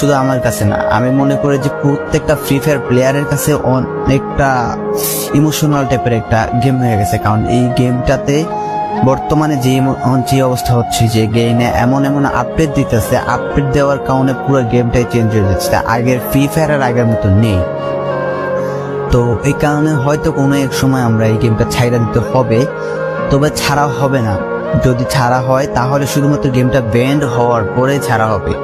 শুধু আমার কাছে না, আমি মনে করি যে প্রত্যেকটা ফ্রি ফায়ার প্লেয়ারের কাছে অনেকটা ইমোশনাল টাইপের একটা গেম হয়ে গেছে। কারণ এই গেমটাতে বর্তমানে যে অবস্থা হচ্ছে, যে গেমে এমন এমন আপডেট দিতেছে, আপডেট দেওয়ার কারণে পুরো গেমটাই চেঞ্জ হয়ে যাচ্ছে। আগের ফ্রি ফায়ার আর আগের মতো নেই। তো এই কারণে হয়তো কোনো এক সময় আমরা এই গেমটা ছাইড়া দিতে হবে, তবে ছাড়া হবে না। যদি ছাড়া হয় তাহলে শুধুমাত্র গেমটা ব্যান্ড হওয়ার পরে ছাড়া হবে।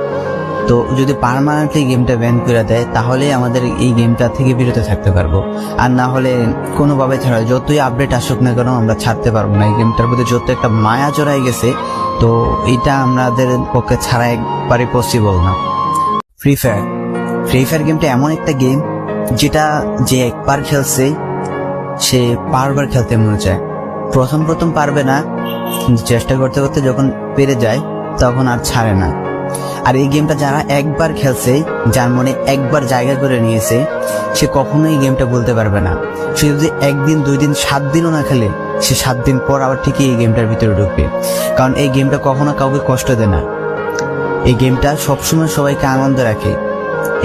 তো যদি পার্মানেন্টলি গেমটা ব্যান করে দেয় তাহলে আমাদের এই গেমটা থেকে বিরত থাকতে পারবো, আর না হলে কোনোভাবে ছাড়া, যতই আপডেট আসুক না কেন আমরা ছাড়তে পারবো না। এই গেমটার প্রতি যত একটা মায়া জড়াই গেছে, তো এটা আমাদের পক্ষে ছাড়া একবারই পসিবল না। ফ্রি ফায়ার গেমটা এমন একটা গেম যেটা যে একবার খেলছে সে বারবার খেলতে মনে চায়। প্রথম পারবে না, চেষ্টা করতে করতে যখন পেরে যায় তখন আর ছাড়ে না। আর এই গেমটা যারা একবার খেলছে, যার মনে একবার জায়গা করে নিয়েছে, সে কখনোই এই গেমটা বলতে পারবে না। সে যদি একদিন 2 দিন 7 দিনও না খেলে, সে 7 দিন পর আবার ঠিকই এই গেমটার ভিতরে ঢুকবে। কারণ এই গেমটা কখনো কাউকে কষ্ট দেয় না। এই গেমটা সবসময় সবাইকে আনন্দ রাখে।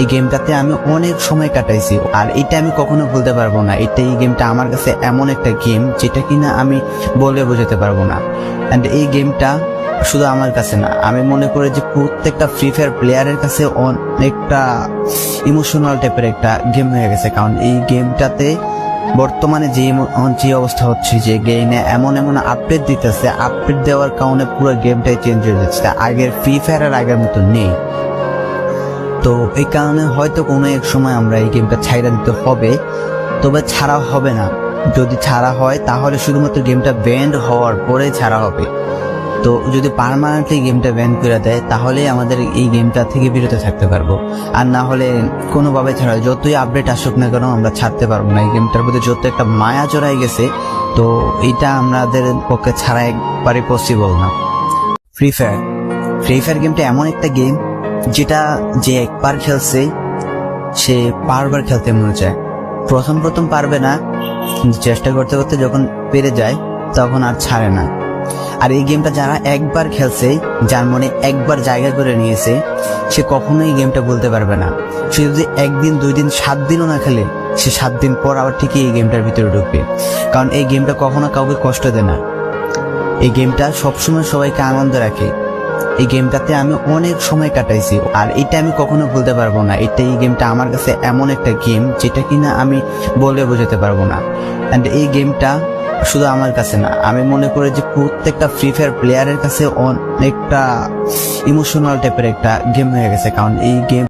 এই গেমটাতে আমি অনেক সময় কাটাইছি, আর এটা আমি কখনো ভুলতে পারবো না। এই গেমটা আমার কাছে এমন একটা গেম যেটা কিনা আমি বলে বোঝাতে পারবো না। অ্যান্ড এই গেমটা শুধু আমার কাছে না, আমি মনে করি যে প্রত্যেকটা ফ্রি ফায়ার প্লেয়ারের কাছে অনেকটা ইমোশনাল টাইপের একটা গেম হয়ে গেছে। কারণ এই গেমটাতে বর্তমানে যে অবস্থা হচ্ছে, যে গেমে এমন এমন আপডেট দিতেছে, আপডেট দেওয়ার কারণে পুরো গেমটাই চেঞ্জ হয়ে যাচ্ছে। আগের ফ্রি ফায়ার আর আগের মতো নেই। তো এই কারণে হয়তো কোনো এক সময় আমরা এই গেমটা ছাইড়া দিতে হবে, তবে ছাড়া হবে না। যদি ছাড়া হয় তাহলে শুধুমাত্র গেমটা ব্যান্ড হওয়ার পরে ছাড়া হবে। তো যদি পার্মানেন্টলি গেমটা ব্যান করে দেয় তাহলে আমাদের এই গেমটা থেকে বিরত থাকতে পারবো, আর না হলে কোনোভাবে ছাড়া, যতই আপডেট আসুক না কেন আমরা ছাড়তে পারবো না। এই গেমটার প্রতি যত একটা মায়া জড়াই গেছে, তো এটা আমাদের পক্ষে ছাড়া একবারই পসিবল না। ফ্রি ফায়ার গেমটা এমন একটা গেম যেটা যে একবার খেলছে সে বারবার খেলতে মনে চায়। প্রথম পারবে না, চেষ্টা করতে করতে যখন পেরে যায় তখন আর ছাড়ে না। আর এই গেমটা যারা একবার খেলছে, যার মনে একবার জায়গা করে নিয়েছে, সে কখনোই এই গেমটা বলতে পারবে না। সে যদি একদিন 2 দিন 7 দিনও না খেলে, সে 7 দিন পর আবার ঠিকই এই গেমটার ভিতরে ঢুকবে। কারণ এই গেমটা কখনো কাউকে কষ্ট দেয় না। এই গেমটা সবসময় সবাইকে আনন্দ রাখে। এই গেমটাতে আমি অনেক সময় কাটাইছি, আর এটা আমি কখনো ভুলতে পারবো না। এই গেমটা আমার কাছে এমন একটা গেম যেটা কিনা আমি বলে বোঝাতে পারবো না। অ্যান্ড এই গেমটা শুধু আমার কাছে না, আমি মনে করি যে প্রত্যেকটা ফ্রি ফায়ার প্লেয়ারের কাছে অনেকটা ইমোশনাল টাইপের একটা গেম হয়ে গেছে। কারণ এই গেম